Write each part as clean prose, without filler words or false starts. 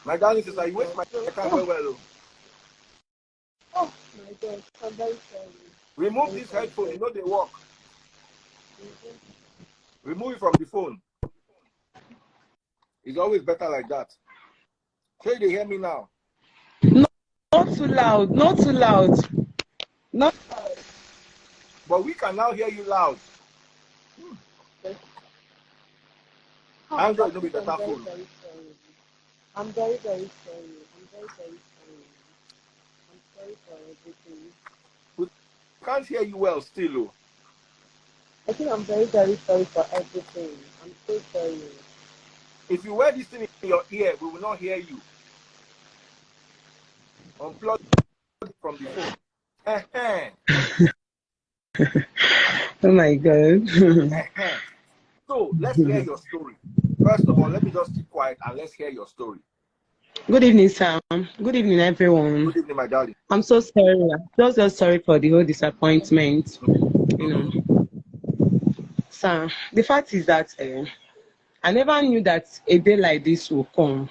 My darling sister, you wait my camera well. Oh my God, I'm very sorry. Remove this headphone, you know they work. Remove it from the phone. It's always better like that. So you hear me now? Not too loud, not too loud. Not loud. But we can now hear you loud. Android will be better phone. I'm very, very sorry. I'm very, very sorry. I'm sorry for everything. We can't hear you well still. Oh. I think I'm very, very sorry for everything. I'm so sorry. If you wear this thing in your ear, we will not hear you. Unplug it from the phone. Oh my God. So let's hear your story. First of all, let me just keep quiet and let's hear your story. Good evening, Sam. Good evening, everyone. Good evening, my darling. I'm so sorry. I'm so sorry for the whole disappointment. You know, Sam, the fact is that I never knew that a day like this will come.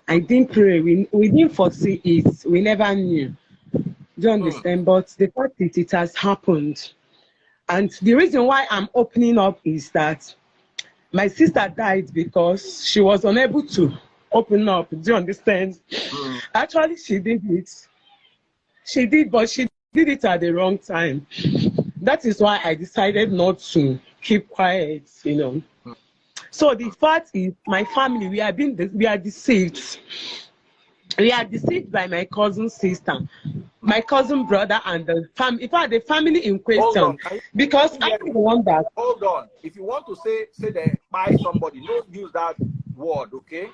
I didn't pray. We didn't foresee it. We never knew. Do you understand? But the fact is, it has happened. And the reason why I'm opening up is that my sister died because she was unable to open up. Do you understand? Actually, she did it. She did, but she did it at the wrong time. That is why I decided not to keep quiet, you know. So the fact is, my family, we are deceived. We are deceived by my cousin sister, my cousin brother, and the family. In fact, the family in question. Because I'm the one that. Hold on. If you want to say they buy somebody, don't use that word, okay?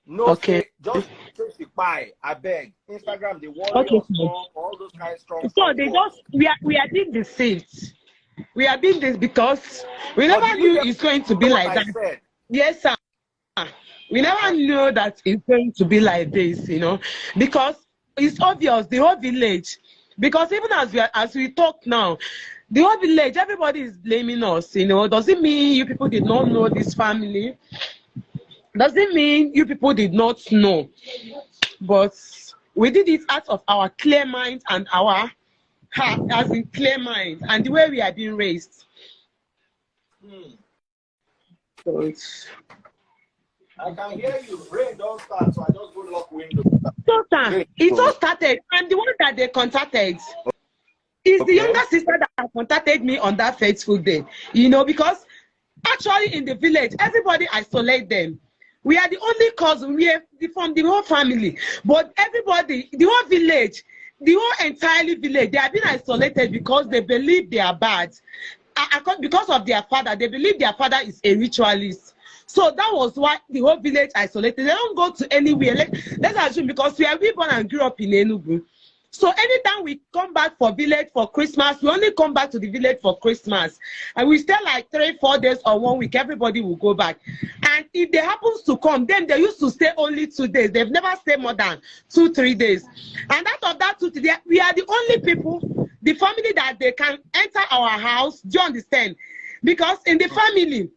No, okay. Just say Kpai, I beg. Instagram, the warrior strong, all those kind of strong. So they just we are being deceived. We are being this because we never knew it's going to be like that. Said? Yes, sir. We never knew that it's going to be like this, you know, because it's obvious, the whole village, because even as we talk now, the whole village, everybody is blaming us, you know. Does it mean you people did not know this family? Does it mean you people did not know? But we did it out of our clear mind and our heart, as in clear mind, and the way we are being raised. So it's... I can hear you. Rain don't start, so I just go lock window. So, it all started, and the one that they contacted is the younger sister that contacted me on that fateful day. You know, because actually in the village, everybody isolate them. We are the only cousin. We are from the whole family, but everybody, the whole village, the whole entirely village, they have been isolated because they believe they are bad. Because of their father, they believe their father is a ritualist. So that was why the whole village isolated. They don't go to anywhere. Let's assume because we are born and grew up in Enugu. So anytime we come back for village for Christmas, we only come back to the village for Christmas. And we stay like 3-4 days or 1 week, everybody will go back. And if they happens to come, then they used to stay only 2 days. They've never stayed more than 2-3 days. And out of that 2 days, we are the only people, the family that they can enter our house. Do you understand? Because in the family,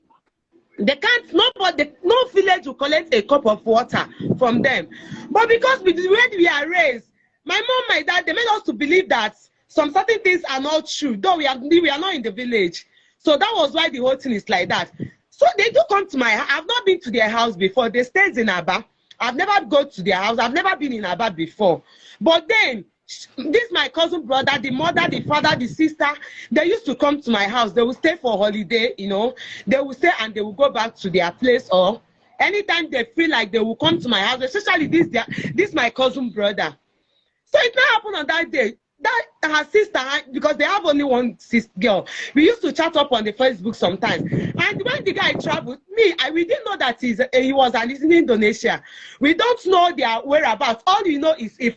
they can't, no village will collect a cup of water from them. But because with the way we are raised, my mom, my dad, they made us to believe that some certain things are not true, though we are not in the village. So that was why the whole thing is like that. So they do come to my house. I've not been to their house before. They stay in Aba. I've never gone to their house. I've never been in Aba before. But then, this my cousin brother, the mother, the father, the sister, they used to come to my house. They will stay for holiday, you know. They will stay and they will go back to their place, or anytime they feel like they will come to my house, especially this my cousin brother. So it now happened on that day. That her sister, because they have only one sister girl, we used to chat up on the Facebook sometimes. And when the guy traveled, we didn't know that he's in Indonesia. We don't know their whereabouts. All you know is I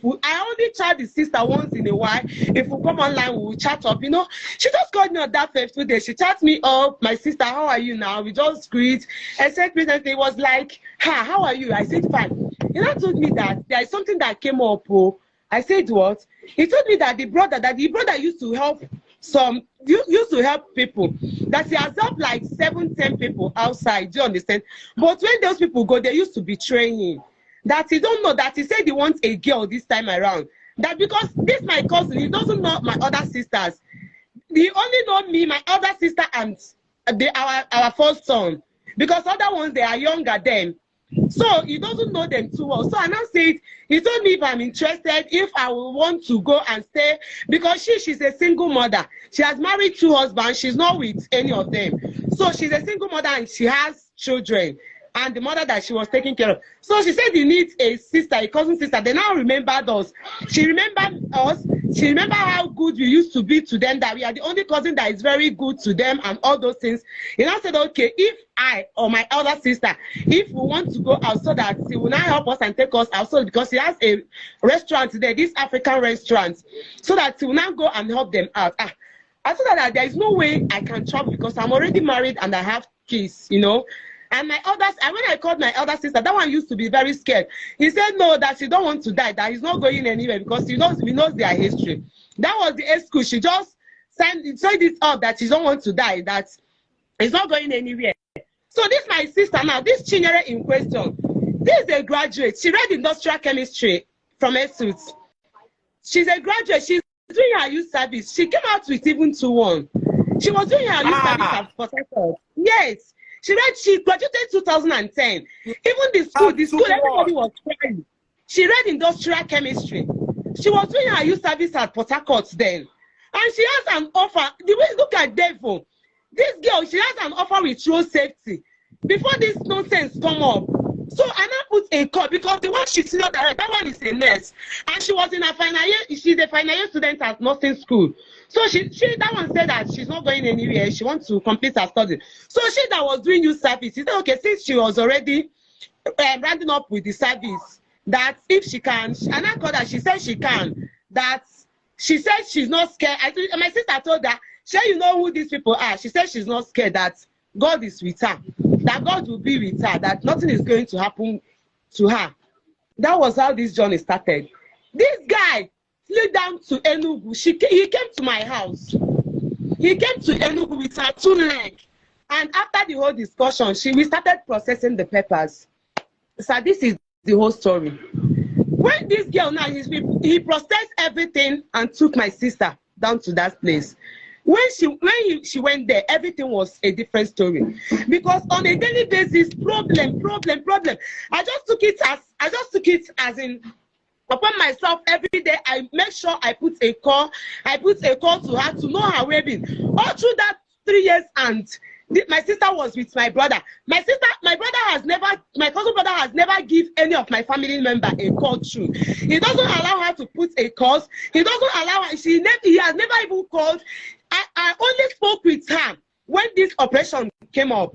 only chat the sister once in a while. If we come online, we will chat up. You know, she just called me on that Facebook day. She chat me up, my sister, how are you now? We just greet. I said presently, it was like, how are you? I said fine. He now told me that there is something that came up. I said what? He told me that the brother used to help people, that he has helped like 7-10 people outside. Do you understand? But when those people go, they used to betray him. that he don't know, that he said he wants a girl this time around. That because this my cousin, he doesn't know my other sisters. He only know me, my other sister, and our first son. Because other ones, they are younger than. So he doesn't know them too well. So I now said, he told me if I'm interested, if I will want to go and stay, because she's a single mother. She has married 2 husbands. She's not with any of them. So she's a single mother and she has children. And the mother that she was taking care of. So she said he needs a sister, a cousin sister. They now remembered us. She remembered us. She remembered how good we used to be to them, that we are the only cousin that is very good to them and all those things. He now said, okay, if I or my elder sister, if we want to go out, so that she will now help us and take us outside, because she has a restaurant there, this African restaurant, so that she will now go and help them out. I told her that there is no way I can travel because I'm already married and I have kids, you know. And my elders, and when I called my elder sister, that one used to be very scared. He said no, that she don't want to die, that he's not going anywhere because he knows their history. That was the excuse. She just said it up that she don't want to die, that he's not going anywhere. So this my sister now, this Chinyere in question, this is a graduate. She read industrial chemistry from ESUT. She's a graduate. She's doing her youth service. She came out with even 2-1. She was doing her youth service at Port Harcourt. Yes. She graduated 2010. Even the school, everybody was crying. She read industrial chemistry. She was doing her youth service at Port Harcourt then. And she has an offer. The way, look at Devil. This girl, she has an offer with road safety. Before this nonsense come up. So I now put a call because the one she's not direct, that one is a nurse. And she was in her final year, she's a final year student at nursing school. So that one said that she's not going anywhere. She wants to complete her study. So she that was doing youth service, she said, okay, since she was already rounding up with the service, that if she can, and I called her, she said she can, that she said she's not scared. My sister told her, sure, you know who these people are. She said she's not scared, that God is with her, that God will be with her, that nothing is going to happen to her. That was how this journey started. This guy flew down to Enugu. He came to my house. He came to Enugu with her 2 legs. And after the whole discussion, we started processing the papers. So this is the whole story. When this girl now, he processed everything and took my sister down to that place. When she went there, everything was a different story. Because on a daily basis, problem. I just took it as in upon myself every day. I make sure I put a call to her to know her well-being. All through that 3 years, and my sister was with my brother. My cousin brother has never give any of my family member a call through. He doesn't allow her to put a call. He doesn't allow her. He has never even called. I only spoke with her when this operation came up.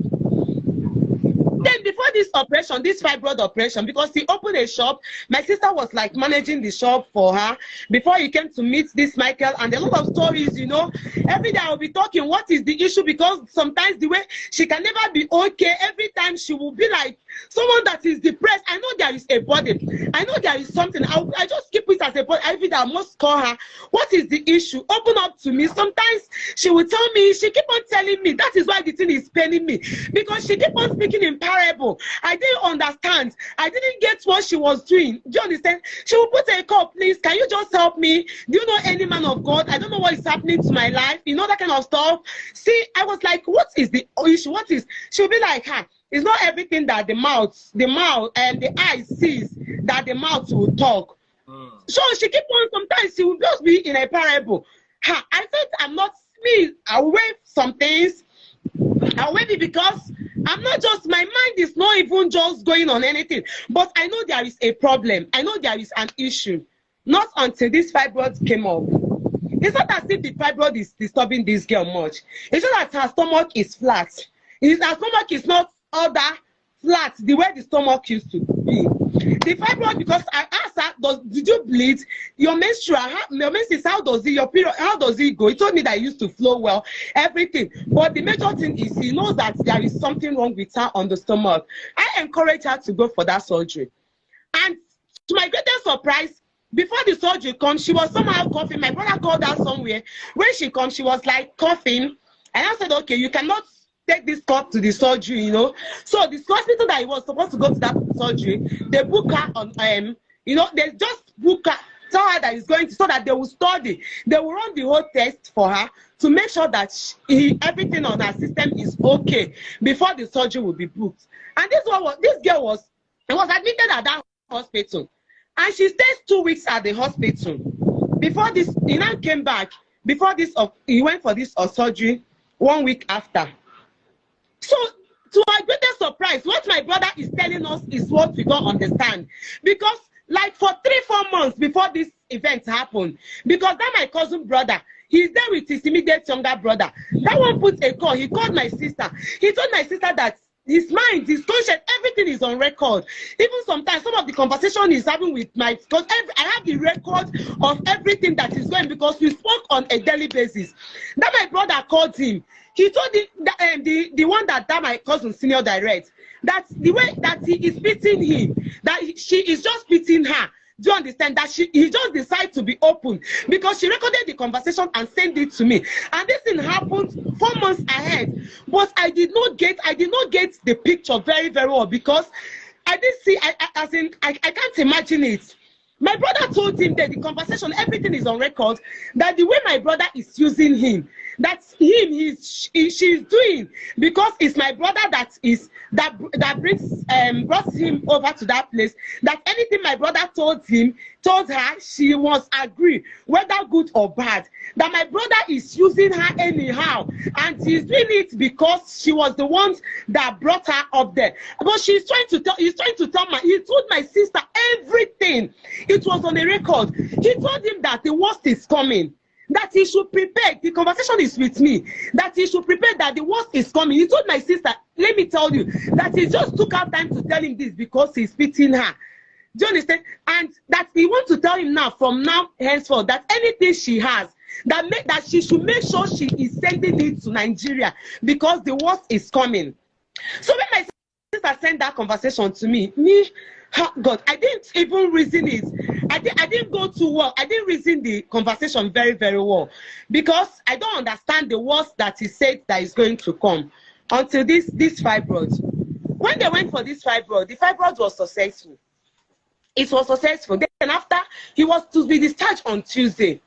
Then before this operation, this fibroid operation, because he opened a shop, my sister was like managing the shop for her before he came to meet this Michael, and a lot of stories, you know. Every day I will be talking, what is the issue? Because sometimes the way she can never be okay, every time she will be like someone that is depressed. I know there is a burden. I know there is something. I just keep it as a burden. Every day I must call her. What is the issue? Open up to me. Sometimes she will tell me, she keep on telling me. That is why the thing is paining me. Because she keep on speaking in parable. I didn't understand. I didn't get what she was doing. Do you understand? She will put a call, please. Can you just help me? Do you know any man of God? I don't know what is happening to my life. You know, that kind of stuff. See, I was like, what is the issue? What is? She'll be like, it's not everything that the mouth and the eye sees that the mouth will talk. So she keep on, sometimes she will just be in a parable. I said, I'm not me. I'll wait some things. I'll wait it because I'm not just, my mind is not even just going on anything. But I know there is a problem. I know there is an issue. Not until this fibroid came up. It's not as if the fibroid is disturbing this girl much. It's just that her stomach is flat. Her stomach is not all that flat the way the stomach used to be. The fibroid, because I asked her, did you bleed? Your menstrual, your menses, how does it, your period, how does it go? He told me that it used to flow well, everything. But the major thing is he knows that there is something wrong with her on the stomach. I encourage her to go for that surgery. And to my greatest surprise, before the surgery comes, she was somehow coughing. My brother called her somewhere. When she comes, she was like coughing. And I said, okay, you cannot take this cut to the surgery, you know. So the hospital that he was supposed to go to that surgery, they book her on, you know, they just book her, tell her that he's going to, so that they will study. They will run the whole test for her to make sure that everything on her system is okay before the surgery will be booked. And this girl was admitted at that hospital. And she stays 2 weeks at the hospital. Before this, he now came back. Before this, he went for this surgery 1 week after. So, to our greatest surprise, what my brother is telling us is what we don't understand. Because, like, for 3-4 months before this event happened, because that my cousin brother, he's there with his immediate younger brother. That one put a call. He called my sister. He told my sister that his mind, his conscience, everything is on record. Even sometimes, some of the conversation he's having with my, because I have the record of everything that is going, because we spoke on a daily basis. That my brother called him. He told him that, the one that my cousin senior direct, that the way that he is beating him, that she is just beating her. Do you understand that he just decided to be open, because she recorded the conversation and sent it to me. And this thing happened 4 months ahead. But I did not get the picture very, very well, because I didn't see, I can't imagine it. My brother told him that the conversation, everything is on record, that the way my brother is using him, that's him, she's doing, because it's my brother that brought him over to that place, that anything my brother told her, she must agree, whether good or bad, that my brother is using her anyhow, and he's doing it because she was the one that brought her up there. But he told my sister everything. It was on a record. He told him that the worst is coming, that he should prepare. The conversation is with me, that he should prepare, that the worst is coming. He told my sister, let me tell you, that he just took out time to tell him this because he's beating her. Do you understand? And that he wants to tell him now, from now henceforth, that anything she has, that she should make sure she is sending it to Nigeria, because the worst is coming. So when my sister sent that conversation to me, God, I didn't even reason it. I didn't go to work. I didn't reason the conversation very, very well, because I don't understand the worst that he said that is going to come until this fibroid. When they went for this fibroid, the fibroid was successful. It was successful. Then after, he was to be discharged on Tuesday.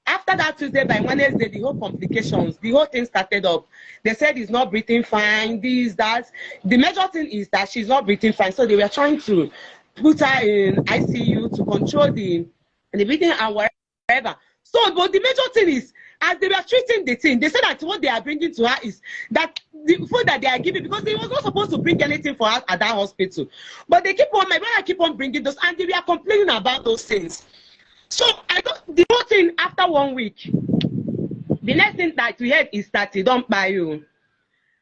After that Tuesday, by Wednesday, the whole complications, the whole thing started up. They said he's not breathing fine, this, that. The major thing is that she's not breathing fine. So they were trying to put her in ICU to control the breathing and whatever. So, but the major thing is, as they were treating the thing, they said that what they are bringing to her is that the food that they are giving, because he was not supposed to bring anything for her at that hospital. But they my brother keep on bringing those, and they were complaining about those things. So the whole thing, after 1 week, the next thing that we heard is that he don't buy you.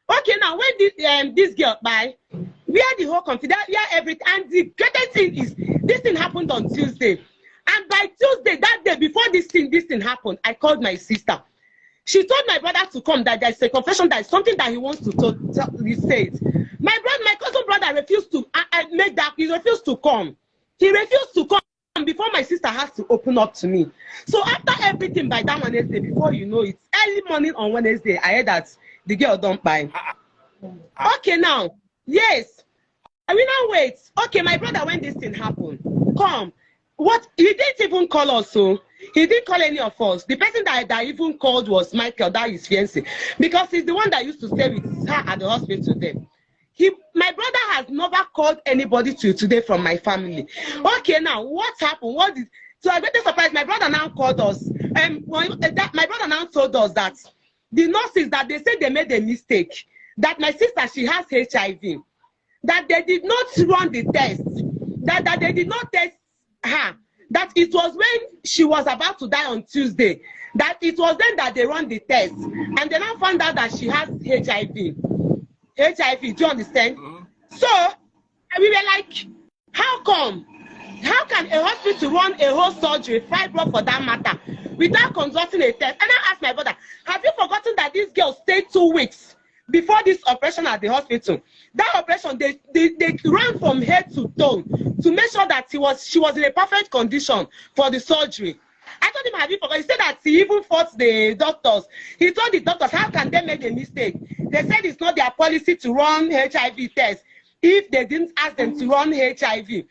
Okay, now when this girl buy, we had the whole confidence, we had everything, and the greatest thing is this thing happened on Tuesday. And by Tuesday, that day before this thing happened, I called my sister. She told my brother to come, that there's a confession, that is something that he wants to say. My cousin brother refused to make that. He refused to come. He refused to come before my sister has to open up to me. So after everything, by that Wednesday, before you know it, early morning on Wednesday, I heard that the girl don't buy. Okay, now, yes. I will now wait. Okay, my brother, when this thing happened, come. What? He didn't even call us, so he didn't call any of us. The person that even called was Michael, that is fiancé, because he's the one that used to stay with her at the hospital then. My brother has never called anybody till today from my family. Okay, now what happened? So I got a surprise. My brother now called us. My brother now told us that the nurses, that they said they made a mistake. That my sister, she has HIV. That they did not run the test. That they did not test her. That it was when she was about to die on Tuesday. That it was then that they run the test. And they now found out that she has HIV. HIV, do you understand? So we were like, how come? How can a hospital run a whole surgery, fibroid for that matter, without conducting a test? And I asked my brother, have you forgotten that this girl stayed 2 weeks before this operation at the hospital? That operation, they ran from head to toe to make sure that she was in a perfect condition for the surgery. I told him, have you forgotten? He said that he even fought the doctors. He told the doctors, how can they make a mistake? they said it's not their policy to run HIV tests if they didn't ask them to run HIV. Do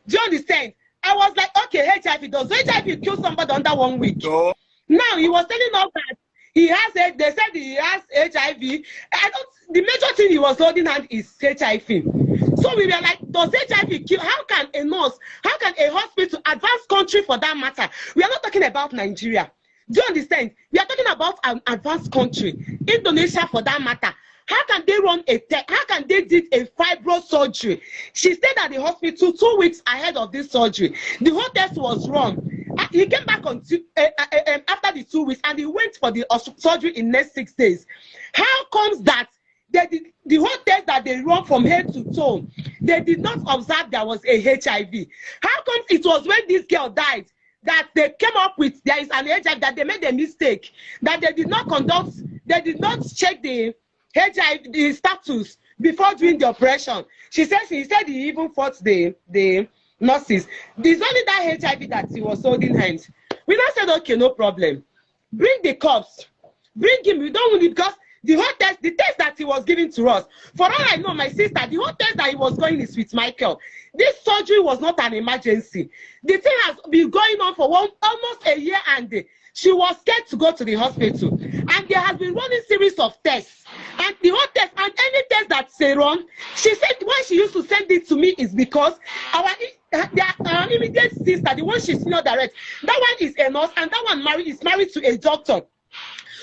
you understand? I was like, okay, HIV, does HIV kill somebody under 1 week? No. Now he was telling us that he has it. They said he has HIV. The major thing he was holding hand is HIV. So we were like, does HIV kill? How can a nurse, how can a hospital, advanced country for that matter? We are not talking about Nigeria. Do you understand? We are talking about an advanced country, Indonesia for that matter. How can they run a test? How can they did a fibro surgery? She stayed at the hospital 2 weeks ahead of this surgery. The whole test was wrong. He came back on after the 2 weeks and he went for the surgery in next 6 days. How comes that the whole test that they run from head to toe, they did not observe there was a HIV? How comes it was when this girl died that they came up with there is an HIV, that they made a mistake, that they did not check the HIV, the status before doing the operation? He said he even fought the nurses. There's only that HIV that he was holding hands. We now said, okay, no problem. Bring the cops. Bring him. We don't need, because the whole test, the test that he was giving to us, for all I know, my sister, the whole test that he was going is with Michael. This surgery was not an emergency. The thing has been going on for almost a year, and she was scared to go to the hospital. And there has been running series of tests. And the whole test, and any test that they run, she said why she used to send it to me is because our immediate sister, the one she's not direct, that one is a nurse, and that one is married to a doctor.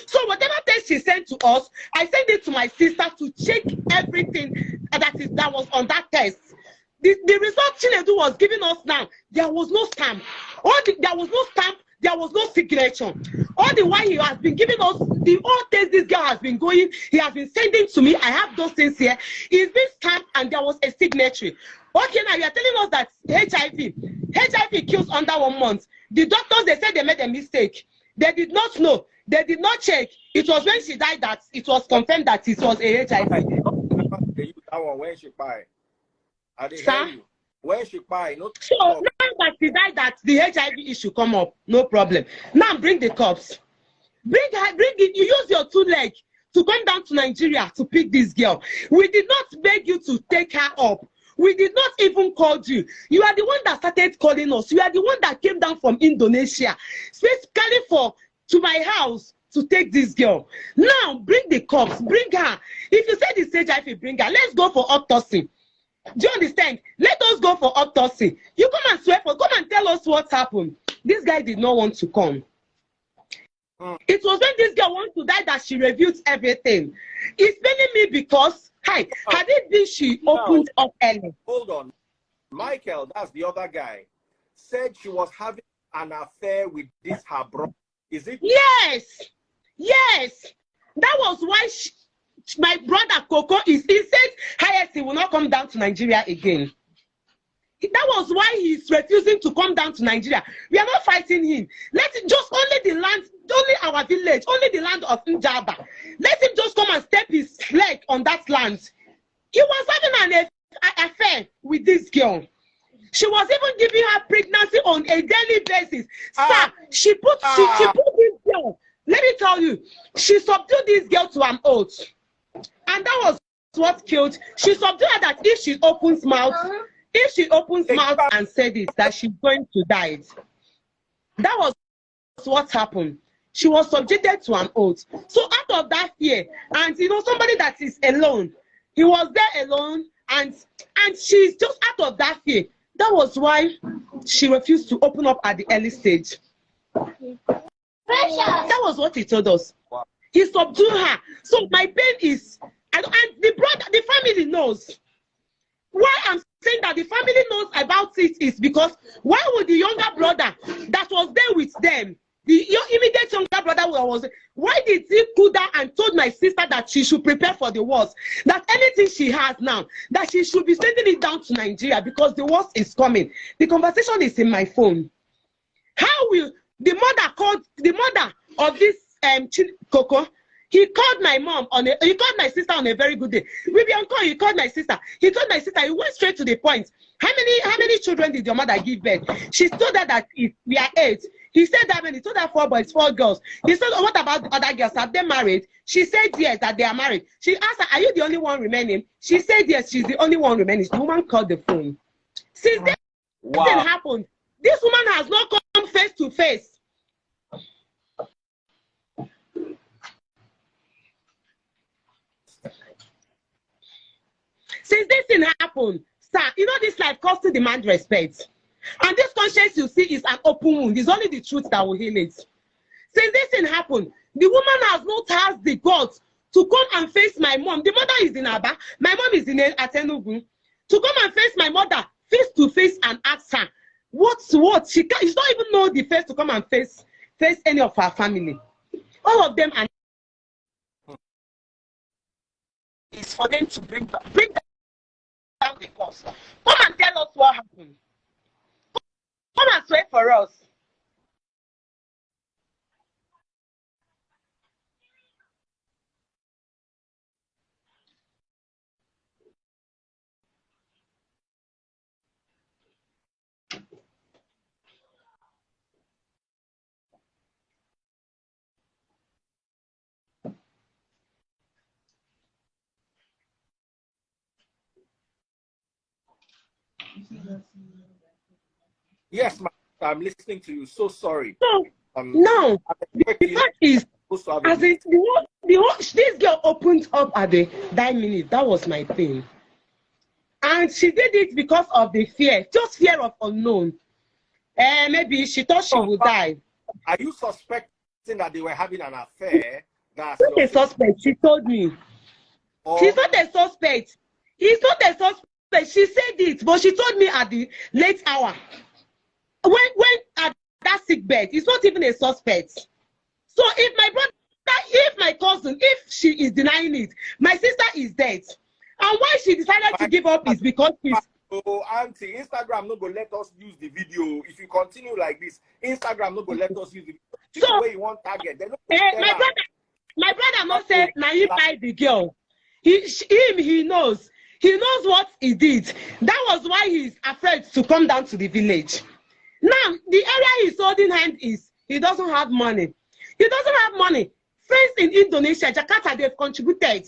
So whatever test she sent to us, I sent it to my sister to check everything that was on that test. The result Chinedu was giving us now, there was no stamp. There was no stamp, there was no signature. All the while he has been giving us the whole test this girl has been going, he has been sending to me. I have those things here. It's been stamped and there was a signature. Okay, now you are telling us that HIV kills under 1 month. The doctors, they said they made a mistake. They did not know. They did not check. It was when she died that it was confirmed that it was a HIV. They use that one when she died. Sir? When she died, not so now that she died, that the HIV issue come up, no problem. Now bring the cops. Bring it. You use your 2 legs to come down to Nigeria to pick this girl. We did not beg you to take her up. We did not even call you. You are the one that started calling us. You are the one that came down from Indonesia, specifically to my house to take this girl. Now bring the cops. Bring her. If you said it's HIV, bring her. Let's go for autopsy. Do you understand? Let us go for autopsy. You come and swear come and tell us what happened. This guy did not want to come. It was when this girl wants to die that she revealed everything. It's paining me because, had it been she opened up early. Hold on. Michael, that's the other guy, said she was having an affair with this her brother. Is it? Yes. Yes. That was why my brother Coco he said he will not come down to Nigeria again. That was why he's refusing to come down to Nigeria. We are not fighting him. Let it just only the land, only our village, only the land of Njaba. Let him just come and step his leg on that land. He was having an affair with this girl. She was even giving her pregnancy on a daily basis. Sir, she put this girl. Let me tell you, she subdued this girl to an oath. And that was what killed. She subdued her that if she opens mouth, and said it, that she's going to die. That was what happened. She was subjected to an oath. So out of that fear, and somebody that is alone, he was there alone, and she's just out of that fear. That was why she refused to open up at the early stage. That was what he told us. Wow. He subdued her. So my pain is, and the family knows. Why I'm saying that the family knows about it is because why would the younger brother that was there with them, the immediate younger brother why did he go down and told my sister that she should prepare for the worst, that anything she has now, that she should be sending it down to Nigeria because the worst is coming? The conversation is in my phone. How will the mother of this Coco? He called my mom he called my sister on a very good day. We be on call, he called my sister. He told my sister, he went straight to the point. How many children did your mother give birth? She told her that we are 8. He said that when he told her 4 boys, 4 girls. He said, oh, what about the other girls? Have they married? She said yes, that they are married. She asked her, are you the only one remaining? She said yes, she's the only one remaining. The woman called the phone. Since this thing happened, this woman has not come face to face. Since this thing happened, sir, you know this life costs to demand respect. And this conscience you see is an open wound. It's only the truth that will heal it. Since this thing happened, the woman has not had the guts to come and face my mom. The mother is in Aba. My mom is in Atenugu. To come and face my mother face to face and ask her, what's what? She don't even know the face to come and face any of her family. All of them are is for them to bring down the cost. Come and tell us what happened. Come and swear for us. Yes, I'm listening to you. So sorry. No, the fact is, as this girl opened up at that minute, that was my pain. And she did it because of the fear, just fear of unknown. Maybe she thought she would die. Are you suspecting that they were having an affair? That's not a suspect. She told me. She's not a suspect. He's not a suspect. She said it, but she told me at the late hour. When at that sick bed, it's not even a suspect. So if my brother, if my cousin, if she is denying it, my sister is dead. And why she decided to give up is because she's... Oh, auntie, Instagram not going to let us use the video. If you continue like this, Instagram not going to let us use the video. So, the way you want target. My brother not say, now he buy the girl. He knows. He knows what he did. That was why he's afraid to come down to the village. Now, the area he's holding hand is, he doesn't have money. He doesn't have money. Friends in Indonesia, Jakarta, they've contributed.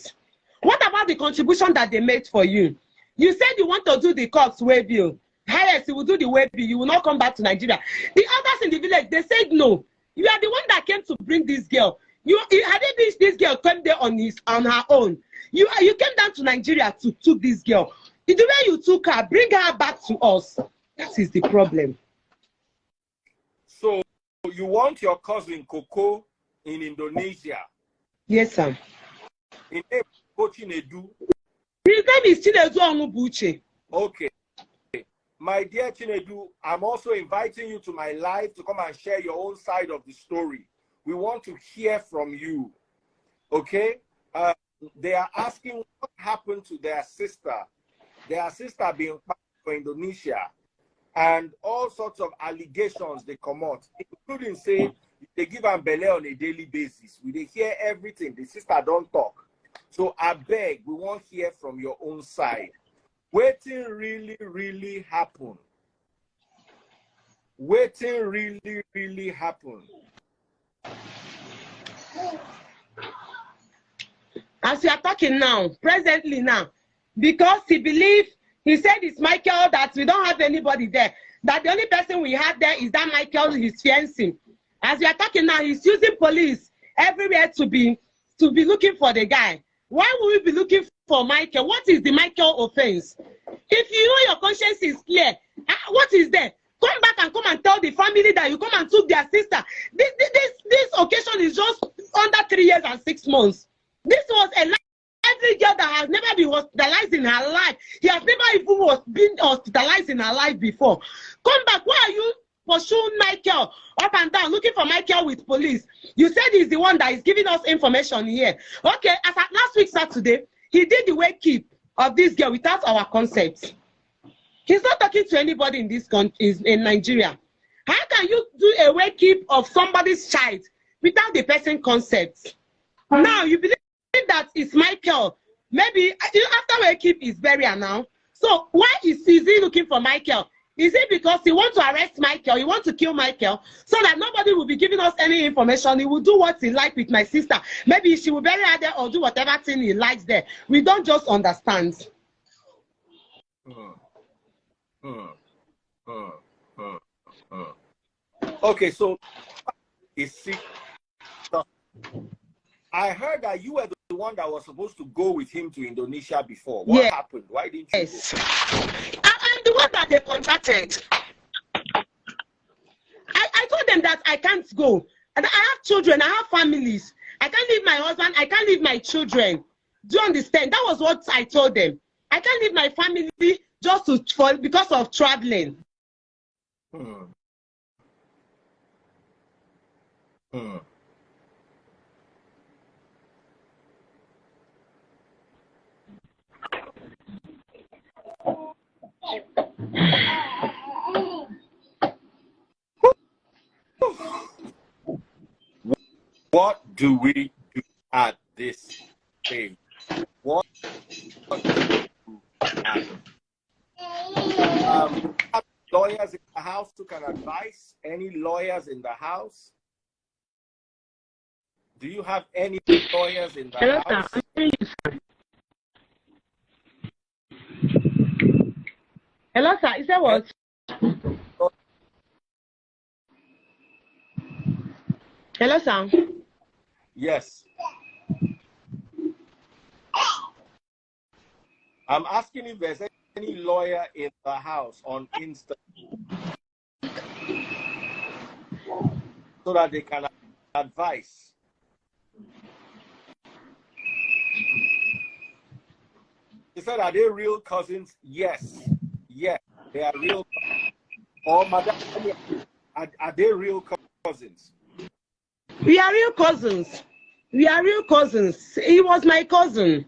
What about the contribution that they made for you? You said you want to do the cops way bill. Yes, you will do the way bill. You will not come back to Nigeria. The others in the village, they said no. You are the one that came to bring this girl. Had it been this girl came there on her own, you came down to Nigeria to took this girl. The way you took her, bring her back to us. That is the problem. So you want your cousin Coco in Indonesia? Yes, sir. His name is Chinedu. His name is Chinedu Onubuche. Okay. My dear Chinedu, I'm also inviting you to my live to come and share your own side of the story. We want to hear from you. Okay? They are asking what happened to their sister. Their sister being back for Indonesia. And all sorts of allegations they come out, including say they give them Belle on a daily basis. We hear everything. The sister don't talk. So I beg, we won't hear from your own side. Waiting really happen. Waiting really happen. As we are talking now, presently now, because he said it's Michael, that we don't have anybody there. That the only person we have there is that Michael, his fiancé. As we are talking now, he's using police everywhere to be looking for the guy. Why would we be looking for Michael? What is the Michael offense? If you know your conscience is clear, what is there? Come back and come and tell the family that you come and took their sister. This occasion is just under 3 years and 6 months. This was a every girl that has never been hospitalized in her life. He has never even been hospitalized in her life before. Come back. Why are you pursuing Michael up and down, looking for Michael with police? You said he's the one that is giving us information here. Okay, as at last week Saturday, he did the wake keep of this girl without our consent. He's not talking to anybody in this country, in Nigeria. How can you do a wake keep of somebody's child without the person's consent? Now you believe that it's Michael. Maybe after wake keep is burial now. So why is he looking for Michael? Is it because he wants to arrest Michael? He wants to kill Michael so that nobody will be giving us any information? He will do what he likes with my sister. Maybe she will bury her there or do whatever thing he likes there. We don't just understand. Okay, so I heard that you were the one that was supposed to go with him to Indonesia before. What happened? Why didn't you go? I'm the one that they contacted. I told them that I can't go. And I have children, I have families. I can't leave my husband, I can't leave my children. Do you understand? That was what I told them. I can't leave my family just because of traveling. What do we do at this stage? What do we do lawyers in the house who can advise? Any lawyers in the house? Do you have any lawyers in the house? Hello, sir. Is that what? Hello, sir. Yes. I'm asking if there's any lawyer in the house on Insta so that they can advise. He said, are they real cousins? Yes. Yes, they are real. Or madam, are they real cousins? We are real cousins. We are real cousins. He was my cousin.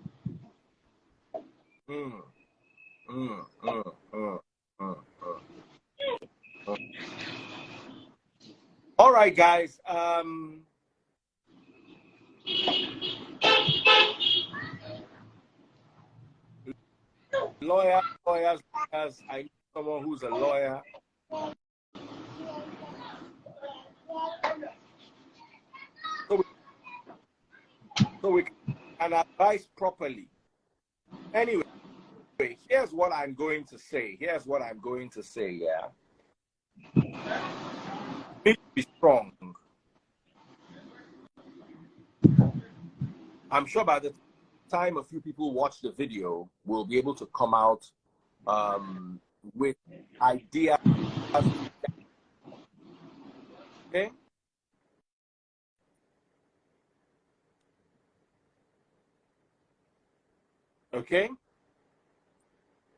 All right, guys. Lawyers. I need someone who's a lawyer. So we can advise properly. Anyway, here's what I'm going to say. Yeah. Be strong. I'm sure by the time a few people watch the video, we'll be able to come out with ideas. Okay? Okay?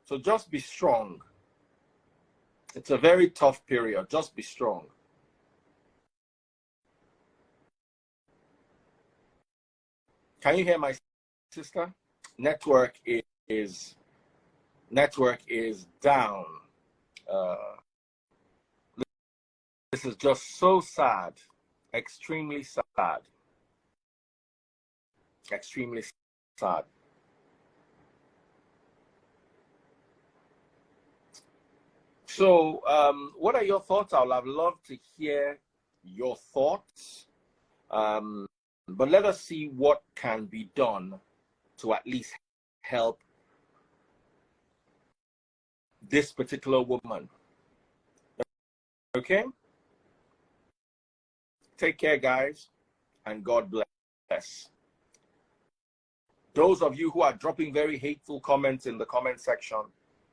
So just be strong. It's a very tough period. Just be strong. Can you hear my sister? Network is down. This is just so sad. Extremely sad. Extremely sad. So, what are your thoughts? I would have loved to hear your thoughts. But let us see what can be done to at least help this particular woman. Okay? Take care, guys, and God bless. Those of you who are dropping very hateful comments in the comment section,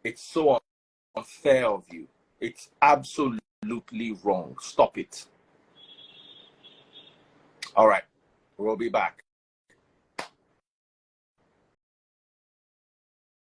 it's so unfair of you. It's absolutely wrong. Stop it. All right. We'll be back.